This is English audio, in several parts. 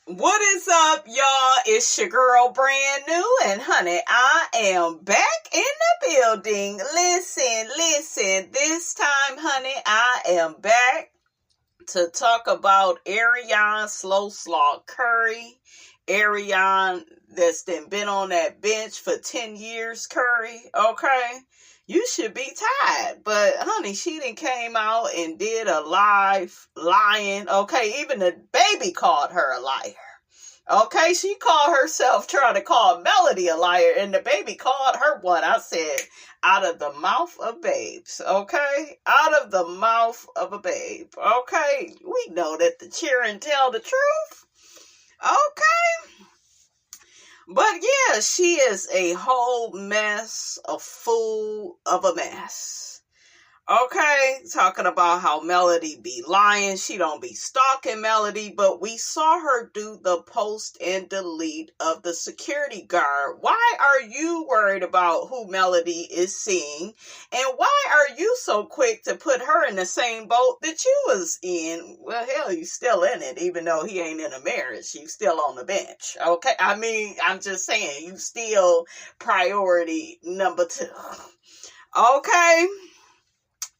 What is up, y'all? It's your girl, Brand New, and honey, I am back in the building. Listen. This time, honey, I am back to talk about Arion Slow Slog Curry. Arion that's been on that bench for 10 years, Curry, okay? You should be tired. But, honey, she done came out and did a live lying. Okay, even the baby called her a liar. Okay, she called herself trying to call Melody a liar, and the baby called her one. I said, out of the mouth of babes, okay? Out of the mouth of a babe, okay? We know that the children tell the truth, okay? But yeah, she is a whole mess, a fool of a mess. Okay, talking about how Melody be lying. She don't be stalking Melody, but we saw her do the post and delete of the security guard. Why are you worried about who Melody is seeing? And why are you so quick to put her in the same boat that you was in? Well, hell, you still in it, even though he ain't in a marriage. You still on the bench, okay? I mean, I'm just saying, you still priority number 2. Okay?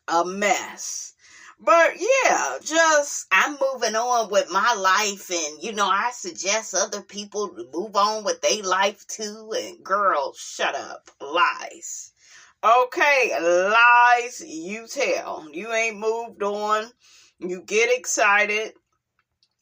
A mess. But yeah, I'm moving on with my life, and I suggest other people to move on with their life too. And girl, shut up. Lies. Okay, lies you tell. You ain't moved on. You get excited.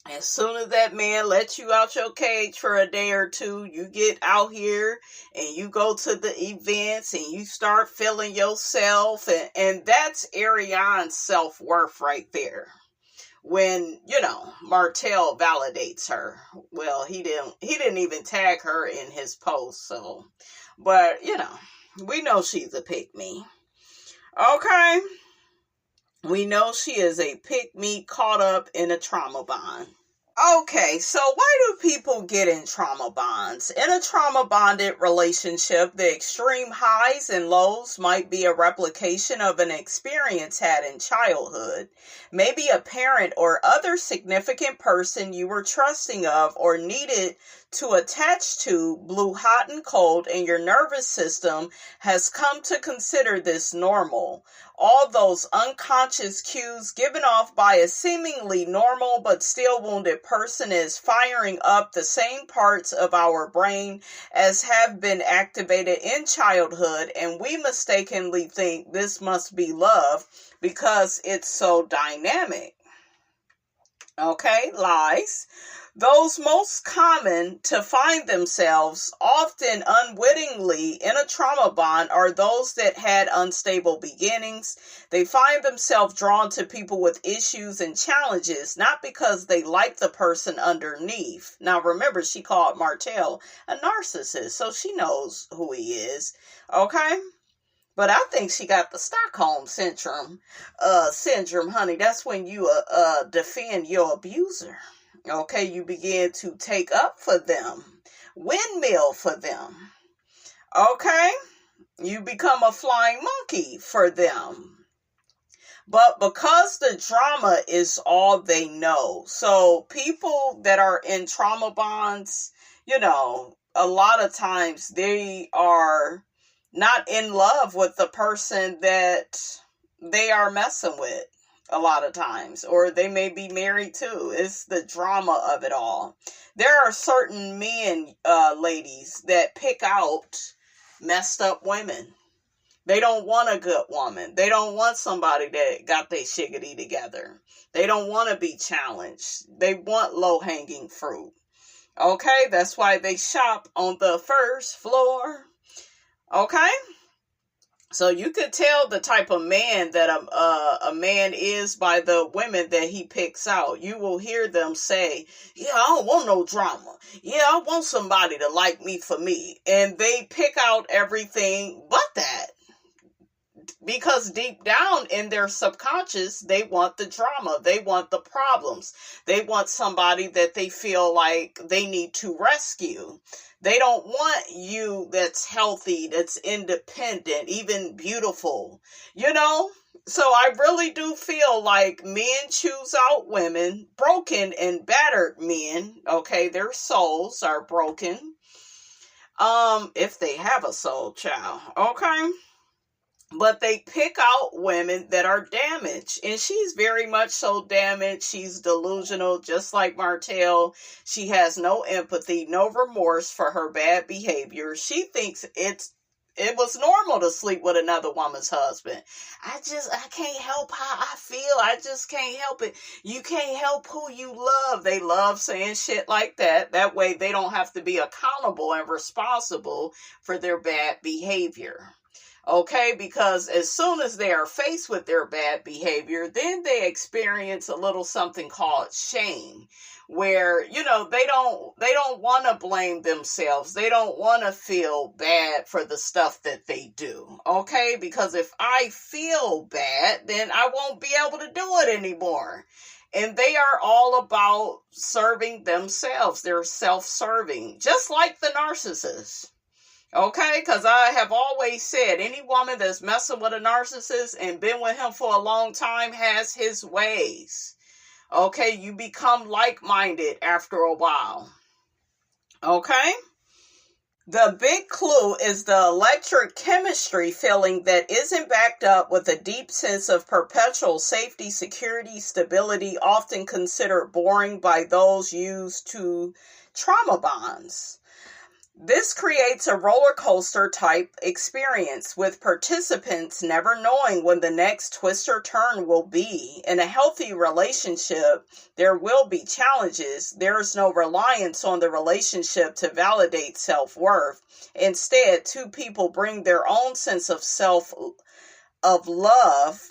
As soon as that man lets you out your cage for a day or two, you get out here and you go to the events and you start feeling yourself. And that's Arionne's self-worth right there. When, Martell validates her. Well, he didn't even tag her in his post. So, but, we know she's a pick-me. Okay. We know she is a pick-me caught up in a trauma bond. Okay, so why do people get in trauma bonds? In a trauma bonded relationship, the extreme highs and lows might be a replication of an experience had in childhood. Maybe a parent or other significant person you were trusting of or needed to attach to blew hot and cold, and your nervous system has come to consider this normal. All those unconscious cues given off by a seemingly normal but still wounded person is firing up the same parts of our brain as have been activated in childhood, and we mistakenly think this must be love because it's so dynamic. Okay, lies. Those most common to find themselves, often unwittingly, in a trauma bond are those that had unstable beginnings. They find themselves drawn to people with issues and challenges, not because they like the person underneath. Now remember, she called Martell a narcissist, so she knows who he is. Okay? But I think she got the Stockholm syndrome, honey. That's when you defend your abuser. Okay, you begin to take up for them, windmill for them. Okay, you become a flying monkey for them. But because the drama is all they know, so people that are in trauma bonds, a lot of times they are not in love with the person that they are messing with. A lot of times, or they may be married too. It's the drama of it all. There are certain men, ladies, that pick out messed up women. They don't want a good woman. They don't want somebody that got their shiggity together. They don't want to be challenged. They want low-hanging fruit. Okay, that's why they shop on the first floor. Okay? So you could tell the type of man that a man is by the women that he picks out. You will hear them say, yeah, I don't want no drama. Yeah, I want somebody to like me for me. And they pick out everything but that. Because deep down in their subconscious, they want the drama. They want the problems. They want somebody that they feel like they need to rescue. They don't want you that's healthy, that's independent, even beautiful. So I really do feel like men choose out women, broken and battered men. Okay, their souls are broken. If they have a soul, child. Okay. But they pick out women that are damaged. And she's very much so damaged. She's delusional, just like Martell. She has no empathy, no remorse for her bad behavior. She thinks it was normal to sleep with another woman's husband. I can't help how I feel. I just can't help it. You can't help who you love. They love saying shit like that. That way they don't have to be accountable and responsible for their bad behavior. Okay, because as soon as they are faced with their bad behavior, then they experience a little something called shame, where, they don't want to blame themselves. They don't want to feel bad for the stuff that they do. Okay, because if I feel bad, then I won't be able to do it anymore. And they are all about serving themselves. They're self-serving, just like the narcissist. Okay, because I have always said any woman that's messing with a narcissist and been with him for a long time has his ways. Okay, you become like-minded after a while. Okay? The big clue is the electric chemistry feeling that isn't backed up with a deep sense of perpetual safety, security, stability, often considered boring by those used to trauma bonds. This creates a roller coaster type experience with participants never knowing when the next twist or turn will be. In a healthy relationship, there will be challenges. There is no reliance on the relationship to validate self-worth. Instead, two people bring their own sense of love,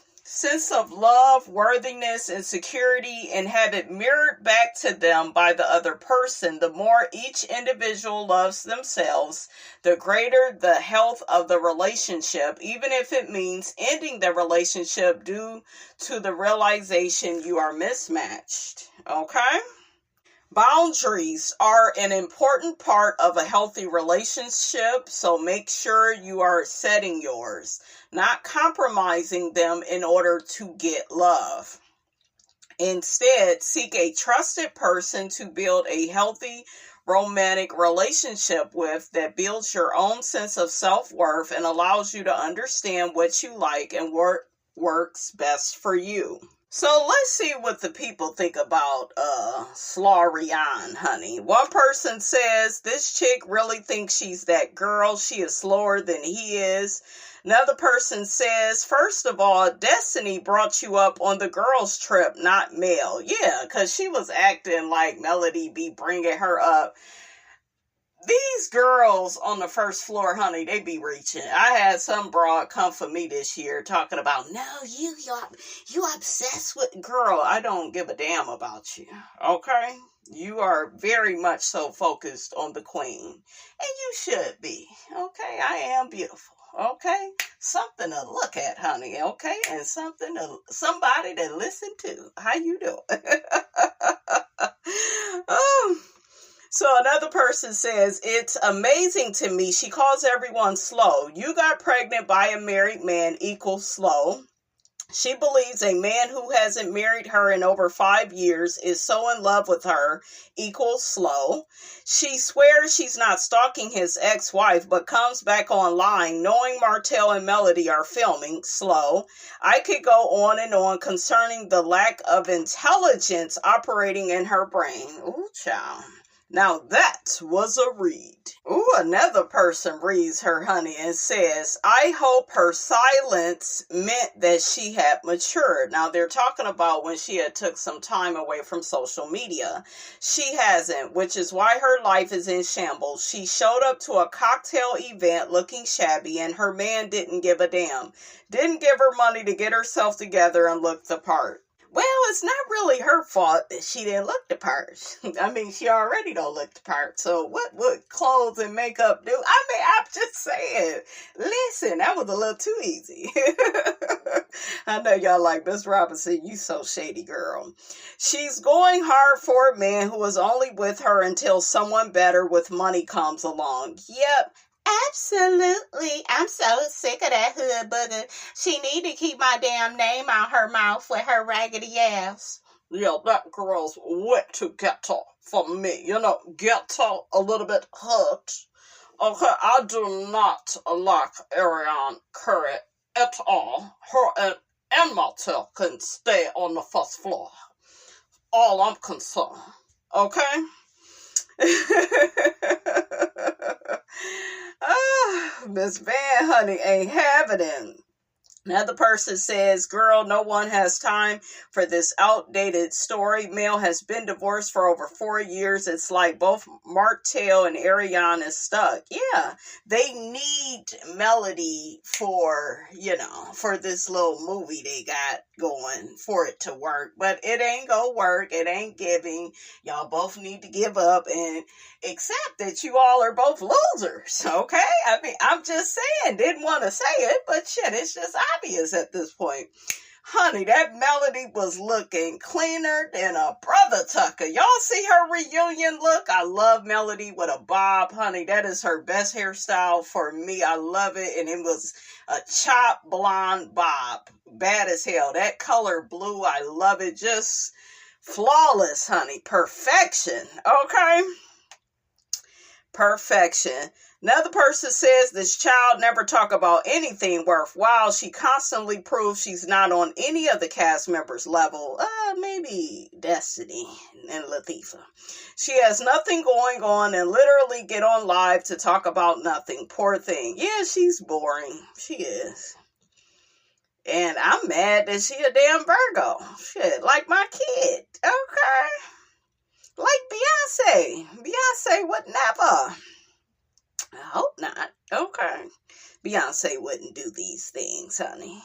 worthiness, and security, and have it mirrored back to them by the other person. The more each individual loves themselves, the greater the health of the relationship, even if it means ending the relationship due to the realization you are mismatched. Okay? Boundaries are an important part of a healthy relationship, so make sure you are setting yours, not compromising them in order to get love. Instead, seek a trusted person to build a healthy romantic relationship with that builds your own sense of self-worth and allows you to understand what you like and what works best for you. So let's see what the people think about Arion, honey. One person says, this chick really thinks she's that girl. She is slower than he is. Another person says, first of all, Destiny brought you up on the girls' trip, not Mel. Yeah, because she was acting like Melody be bringing her up. These girls on the first floor, honey, they be reaching. I had some broad come for me this year talking about, no, you obsessed with, girl, I don't give a damn about you, okay? You are very much so focused on the queen, and you should be, okay? I am beautiful, okay? Something to look at, honey, okay? And somebody to listen to. How you doing? So another person says, it's amazing to me. She calls everyone slow. You got pregnant by a married man equals slow. She believes a man who hasn't married her in over 5 years is so in love with her equals slow. She swears she's not stalking his ex-wife, but comes back online knowing Martell and Melody are filming. Slow. I could go on and on concerning the lack of intelligence operating in her brain. Ooh, child. Now that was a read. Ooh, another person reads her, honey, and says, I hope her silence meant that she had matured. Now they're talking about when she had took some time away from social media. She hasn't, which is why her life is in shambles. She showed up to a cocktail event looking shabby, and her man didn't give a damn. Didn't give her money to get herself together and look the part. Well, it's not really her fault that she didn't look the part. I mean, she already don't look the part. So what would clothes and makeup do? I mean, I'm just saying. Listen, that was a little too easy. I know y'all like, Miss Robinson, you so shady, girl. She's going hard for a man who is only with her until someone better with money comes along. Yep. Absolutely. I'm so sick of that hood booger. She need to keep my damn name out her mouth with her raggedy ass. Yeah, that girl's way too ghetto for me. Ghetto, a little bit hurt. Okay, I do not like Arion Curry at all. Her and Martell can stay on the first floor. All I'm concerned. Okay? Miss Van, honey, ain't having it. Another person says, girl, no one has time for this outdated story. Mel has been divorced for over 4 years. It's like both Martell and Arion is stuck. Yeah, they need Melody for this little movie they got going for it to work. But it ain't gonna work. It ain't giving. Y'all both need to give up and accept that you all are both losers, okay? I mean, I'm just saying, didn't want to say it, but shit, it's just obvious at this point. Honey, that Melody was looking cleaner than a brother tucker. Y'all see her reunion look? I love Melody with a bob, honey. That is her best hairstyle for me. I love it, and it was a chopped blonde bob. Bad as hell. That color blue, I love it. Just flawless, honey. Perfection, okay? Perfection. Another person says this child never talk about anything worthwhile. She constantly proves she's not on any of the cast members' level. Maybe Destiny and Latifah. She has nothing going on and literally get on live to talk about nothing. Poor thing. Yeah, she's boring. She is. And I'm mad that she a damn Virgo. Shit, like my kid. Okay. Like Beyonce. Beyonce would never. I hope not. Okay. Beyonce wouldn't do these things, honey.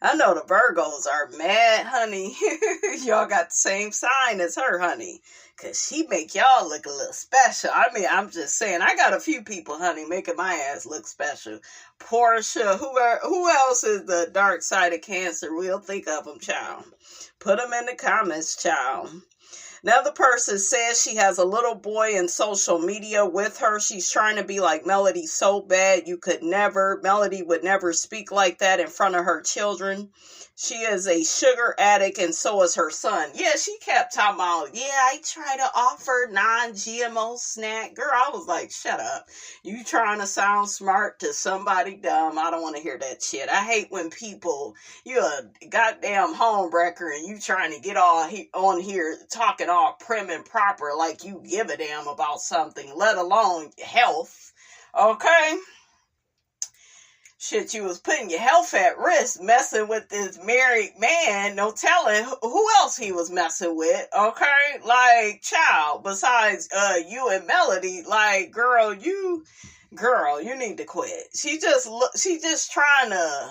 I know the Virgos are mad, honey. Y'all got the same sign as her, honey. Because she make y'all look a little special. I mean, I'm just saying. I got a few people, honey, making my ass look special. Portia. Who else is the dark side of Cancer? We'll think of them, child. Put them in the comments, child. Another person says she has a little boy in social media with her. She's trying to be like Melody so bad Melody would never speak like that in front of her children. She is a sugar addict and so is her son. Yeah, she kept talking about, I try to offer non-GMO snack. Girl, I was like, shut up. You trying to sound smart to somebody dumb. I don't want to hear that shit. I hate when you're a goddamn homewrecker and you trying to get all on here talking all prim and proper like you give a damn about something, let alone health. Okay? Shit, you was putting your health at risk messing with this married man. No telling who else he was messing with, okay? Like, child, besides you and Melody, like, girl, you need to quit. She just trying to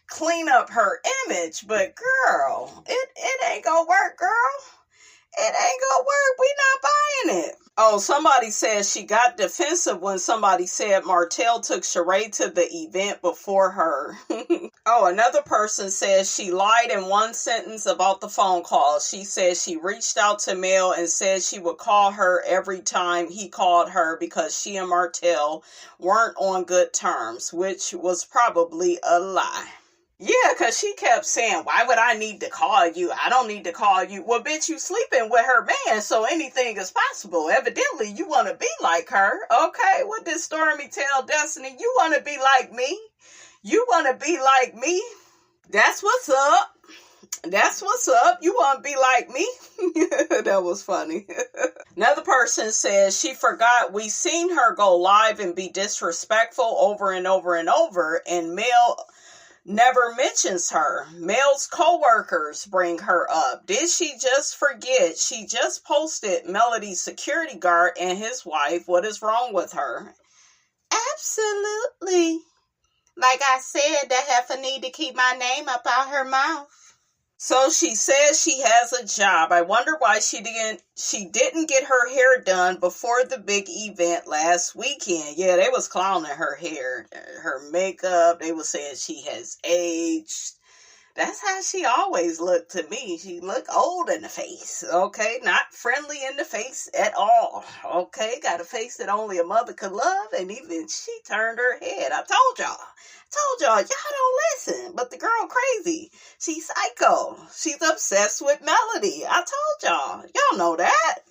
clean up her image, but girl, it ain't gonna work, girl. It ain't gonna work. We not buying it. Oh, somebody says she got defensive when somebody said Martell took Sheree to the event before her. Oh, another person says she lied in one sentence about the phone call. She says she reached out to Mel and said she would call her every time he called her because she and Martell weren't on good terms, which was probably a lie. Yeah, because she kept saying, why would I need to call you? I don't need to call you. Well, bitch, you sleeping with her man, so anything is possible. Evidently, you want to be like her. Okay, what did Stormy tell Destiny? You want to be like me? You want to be like me? That's what's up. That's what's up. You want to be like me? That was funny. Another person says she forgot we seen her go live and be disrespectful over and over and over, and Mel never mentions her. Mel's co-workers bring her up. Did she just forget? She just posted Melody's security guard and his wife. What is wrong with her? Absolutely. Like I said, that heifer need to keep my name up out her mouth. So she says she has a job. I wonder why she didn't get her hair done before the big event last weekend. Yeah, they was clowning her hair, her makeup. They was saying she has aged. That's how she always looked to me. She looked old in the face, okay? Not friendly in the face at all, okay? Got a face that only a mother could love, and even she turned her head. I told y'all don't listen. But the girl crazy. She's psycho. She's obsessed with Melody. I told y'all know that.